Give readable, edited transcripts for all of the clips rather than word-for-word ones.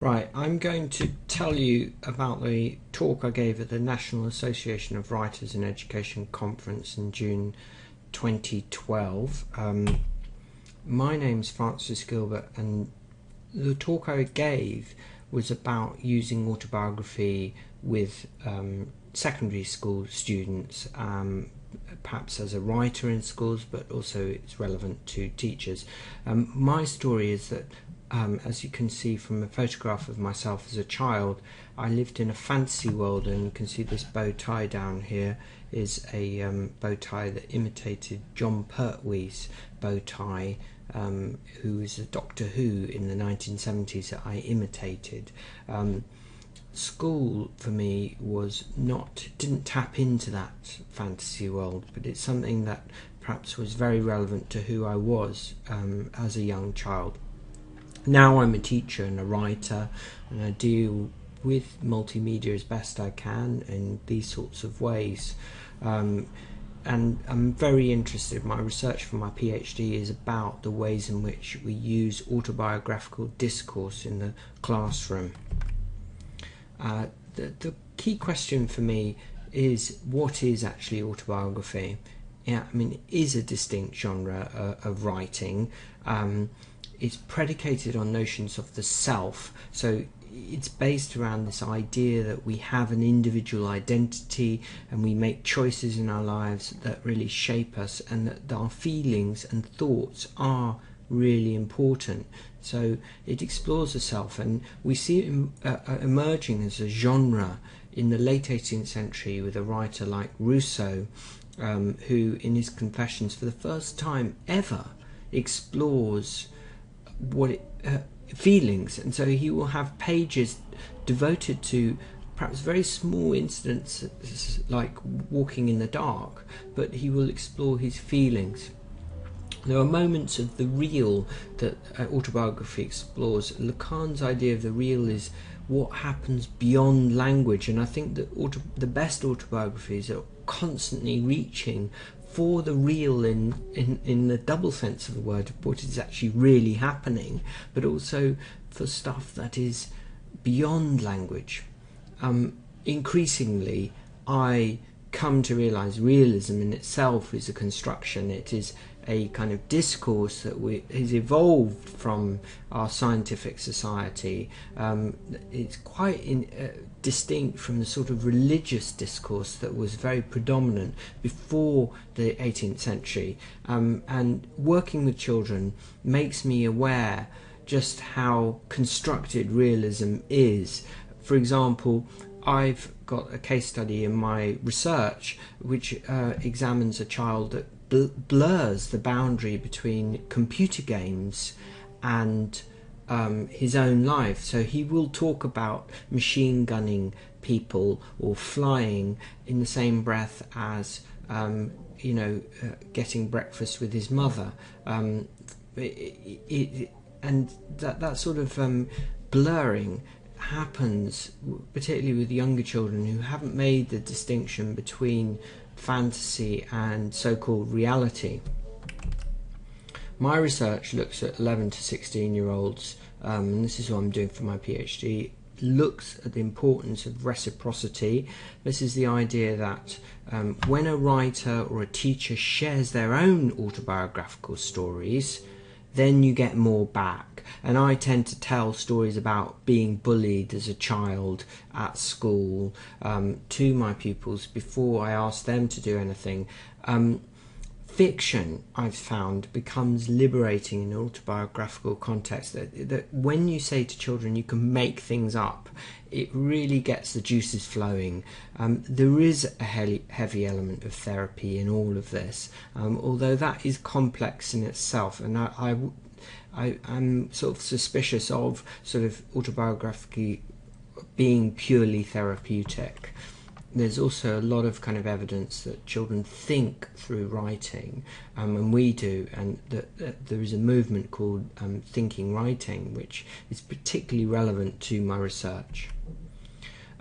Right, I'm going to tell you about the talk I gave at the National Association of Writers in Education conference in June 2012. My name's Francis Gilbert, and the talk I gave was about using autobiography with secondary school students, perhaps as a writer in schools, but also it's relevant to teachers. My story is that as you can see from a photograph of myself as a child, I lived in a fantasy world, and you can see this bow tie down here is a bow tie that imitated John Pertwee's bow tie, who was a Doctor Who in the 1970s that I imitated. School for me didn't tap into that fantasy world, but it's something that perhaps was very relevant to who I was as a young child. Now I'm a teacher and a writer, and I deal with multimedia as best I can in these sorts of ways. And I'm very interested. My research for my PhD is about the ways in which we use autobiographical discourse in the classroom. The key question for me is, what is actually autobiography? Yeah, I mean, it is a distinct genre of writing. It's predicated on notions of the self, so it's based around this idea that we have an individual identity and we make choices in our lives that really shape us, and that our feelings and thoughts are really important. So it explores the self, and we see it emerging as a genre in the late 18th century with a writer like Rousseau, who in his Confessions for the first time ever explores feelings, and so he will have pages devoted to perhaps very small incidents like walking in the dark, but he will explore his feelings. There are moments of the real that autobiography explores. Lacan's idea of the real is what happens beyond language, and I think that the best autobiographies are constantly reaching for the real in the double sense of the word, what is actually really happening, but also for stuff that is beyond language. Increasingly, I come to realize realism in itself is a construction. It is a kind of discourse that has evolved from our scientific society. It's quite distinct from the sort of religious discourse that was very predominant before the 18th century. And working with children makes me aware just how constructed realism is. For example, I've got a case study in my research which examines a child that blurs the boundary between computer games and his own life. So he will talk about machine gunning people or flying in the same breath as getting breakfast with his mother, and that sort of blurring happens particularly with younger children who haven't made the distinction between fantasy and so-called reality. My research looks at 11 to 16-year-olds, and this is what I'm doing for my PhD. Looks at the importance of reciprocity. This is the idea that when a writer or a teacher shares their own autobiographical stories, then you get more back. And I tend to tell stories about being bullied as a child at school to my pupils before I ask them to do anything. Fiction, I've found, becomes liberating in an autobiographical context. That when you say to children you can make things up, it really gets the juices flowing. There is a heavy element of therapy in all of this, although that is complex in itself, and I'm sort of suspicious of sort of autobiography being purely therapeutic. There's also a lot of kind of evidence that children think through writing, and we do, and that there is a movement called thinking writing, which is particularly relevant to my research.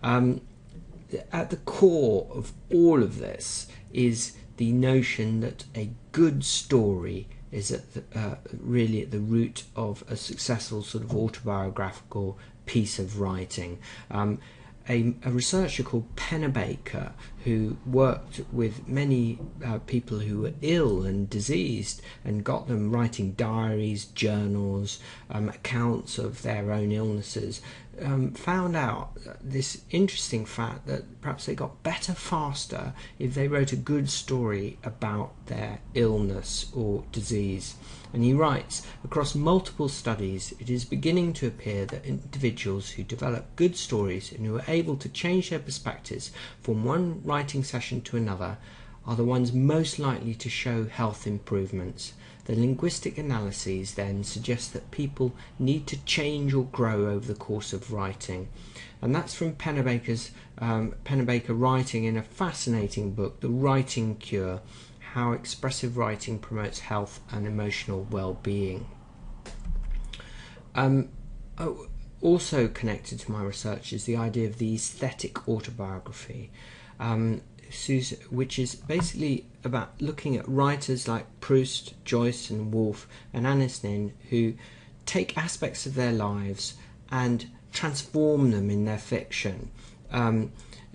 At the core of all of this is the notion that a good story is really at the root of a successful sort of autobiographical piece of writing. A researcher called Pennebaker, who worked with many people who were ill and diseased and got them writing diaries, journals, accounts of their own illnesses, found out this interesting fact that perhaps they got better faster if they wrote a good story about their illness or disease. And he writes, across multiple studies, it is beginning to appear that individuals who develop good stories and who are able to change their perspectives from one writing session to another are the ones most likely to show health improvements. The linguistic analyses then suggest that people need to change or grow over the course of writing. And that's from Pennebaker writing in a fascinating book, The Writing Cure: How Expressive Writing Promotes Health and Emotional Well-Being. Also connected to my research is the idea of the aesthetic autobiography, which is basically about looking at writers like Proust, Joyce and Woolf and Annis Nin, who take aspects of their lives and transform them in their fiction.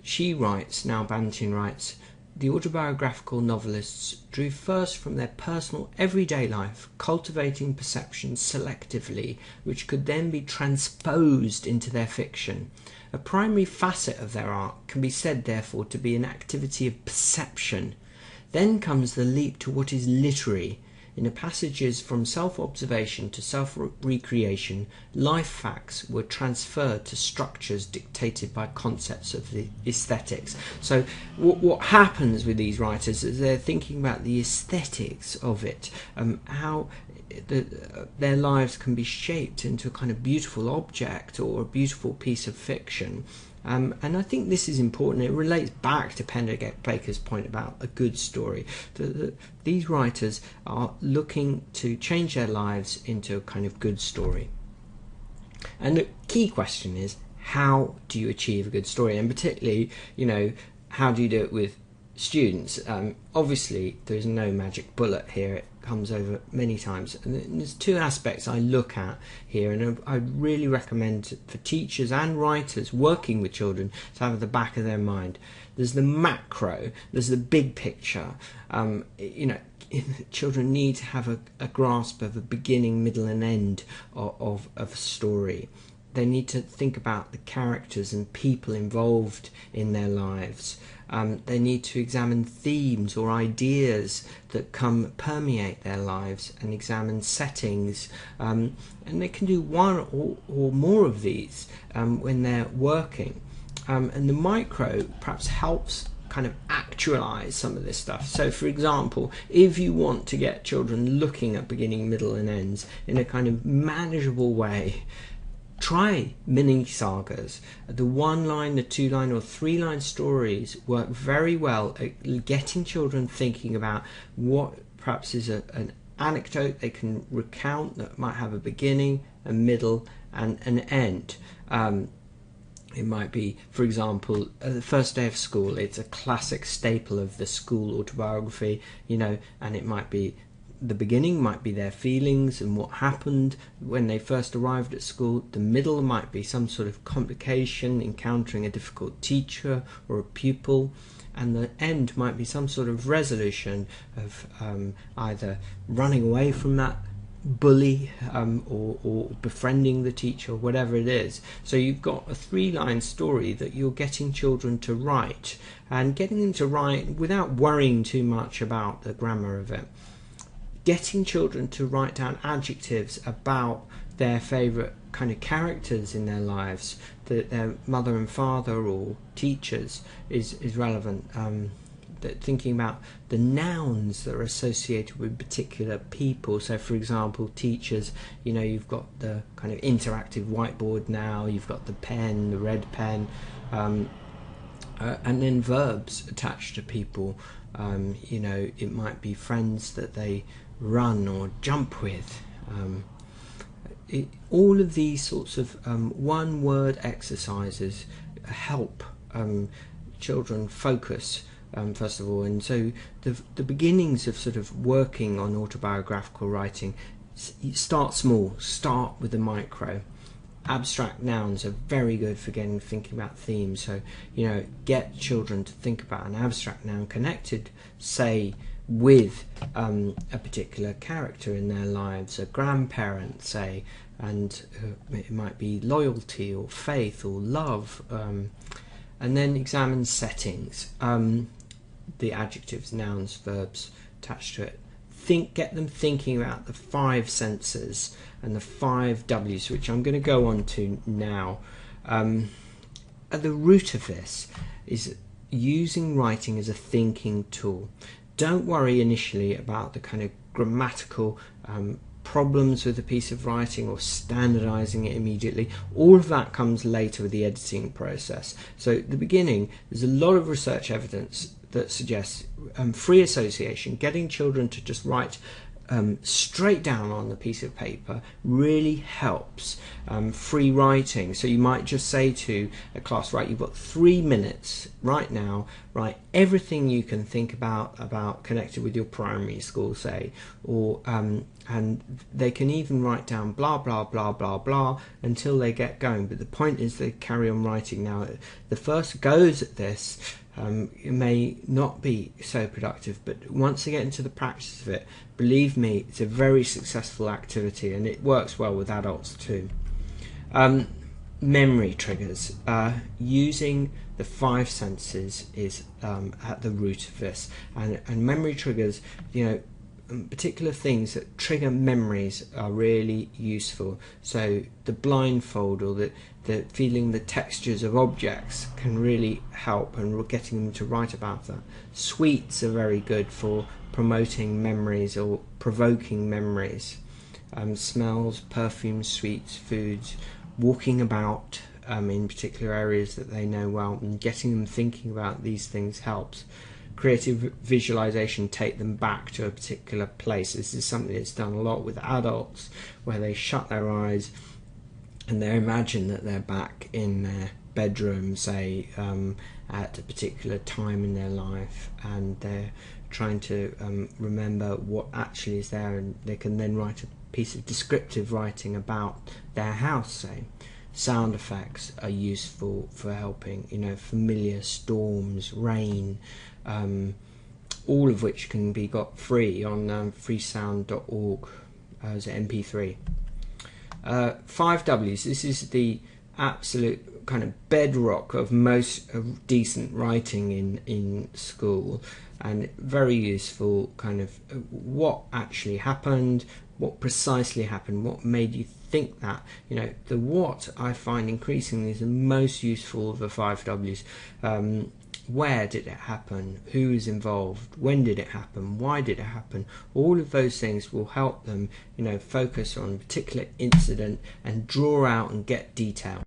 She writes, now Banting writes, the autobiographical novelists drew first from their personal everyday life, cultivating perceptions selectively, which could then be transposed into their fiction. A primary facet of their art can be said, therefore, to be an activity of perception. Then comes the leap to what is literary. In the passages from self-observation to self-recreation, life facts were transferred to structures dictated by concepts of the aesthetics. So what happens with these writers is they're thinking about the aesthetics of it, how their lives can be shaped into a kind of beautiful object or a beautiful piece of fiction. And I think this is important. It relates back to Pennebaker's point about a good story. These writers are looking to change their lives into a kind of good story. And the key question is, how do you achieve a good story? And particularly, how do you do it with students? Obviously, there's no magic bullet here. It comes over many times, and there's two aspects I look at here, and I really recommend for teachers and writers working with children to have at the back of their mind. There's the macro, there's the big picture. Children need to have a grasp of a beginning, middle and end of a story. They need to think about the characters and people involved in their lives. They need to examine themes or ideas that permeate their lives and examine settings. And they can do one or more of these when they're working. And the micro perhaps helps kind of actualize some of this stuff. So, for example, if you want to get children looking at beginning, middle and ends in a kind of manageable way, try mini sagas. The 1-line, the 2-line or 3-line stories work very well at getting children thinking about what perhaps is an anecdote they can recount that might have a beginning, a middle and an end. It might be, for example, the first day of school. It's a classic staple of the school autobiography, and it might be the beginning might be their feelings and what happened when they first arrived at school. The middle might be some sort of complication, encountering a difficult teacher or a pupil, and the end might be some sort of resolution of either running away from that bully or befriending the teacher, or whatever it is. So you've got a 3-line story that you're getting children to write, and getting them to write without worrying too much about the grammar of it. Getting children to write down adjectives about their favourite kind of characters in their lives, their mother and father or teachers, is relevant. Thinking about the nouns that are associated with particular people. So, for example, teachers, you've got the kind of interactive whiteboard now, you've got the pen, the red pen, and then verbs attached to people. It might be friends that they run or jump with. All of these sorts of one-word exercises help children focus, first of all. And so the beginnings of sort of working on autobiographical writing, start small, start with the micro. Abstract nouns are very good for thinking about themes. So, get children to think about an abstract noun connected, say, with a particular character in their lives, a grandparent, say, and it might be loyalty or faith or love, and then examine settings, the adjectives, nouns, verbs attached to it. Get them thinking about the 5 senses and the 5 W's, which I'm going to go on to now. At the root of this is using writing as a thinking tool. Don't worry initially about the kind of grammatical problems with a piece of writing or standardizing it immediately. All of that comes later with the editing process. So at the beginning, there's a lot of research evidence that suggests free association, getting children to just write straight down on the piece of paper, really helps. Free writing, so you might just say to a class, right, you've got 3 minutes right now, write everything you can think about connected with your primary school, say, or and they can even write down blah blah blah blah blah until they get going, but the point is they carry on writing. Now the first goes at this, it may not be so productive, but once they get into the practice of it, believe me, it's a very successful activity, and it works well with adults too. Memory triggers. Using the 5 senses is at the root of this, and memory triggers, particular things that trigger memories are really useful. So the blindfold, or the feeling the textures of objects, can really help, and we're getting them to write about that. Sweets are very good for promoting memories or provoking memories. Smells, perfumes, sweets, foods, walking about in particular areas that they know well, and getting them thinking about these things helps. Creative visualization, take them back to a particular place. This is something that's done a lot with adults, where they shut their eyes and they imagine that they're back in their bedroom, say, at a particular time in their life, and they're trying to remember what actually is there, and they can then write a piece of descriptive writing about their house, say. Sound effects are useful for helping, familiar storms, rain, all of which can be got free on freesound.org as MP3. 5 W's. This is the absolute kind of bedrock of most decent writing in school, and very useful. Kind of what actually happened, what precisely happened, what made you think that. The what I find increasingly is the most useful of the 5 W's. Where did it happen? Who is involved? When did it happen? Why did it happen? All of those things will help them, focus on a particular incident and draw out and get detail.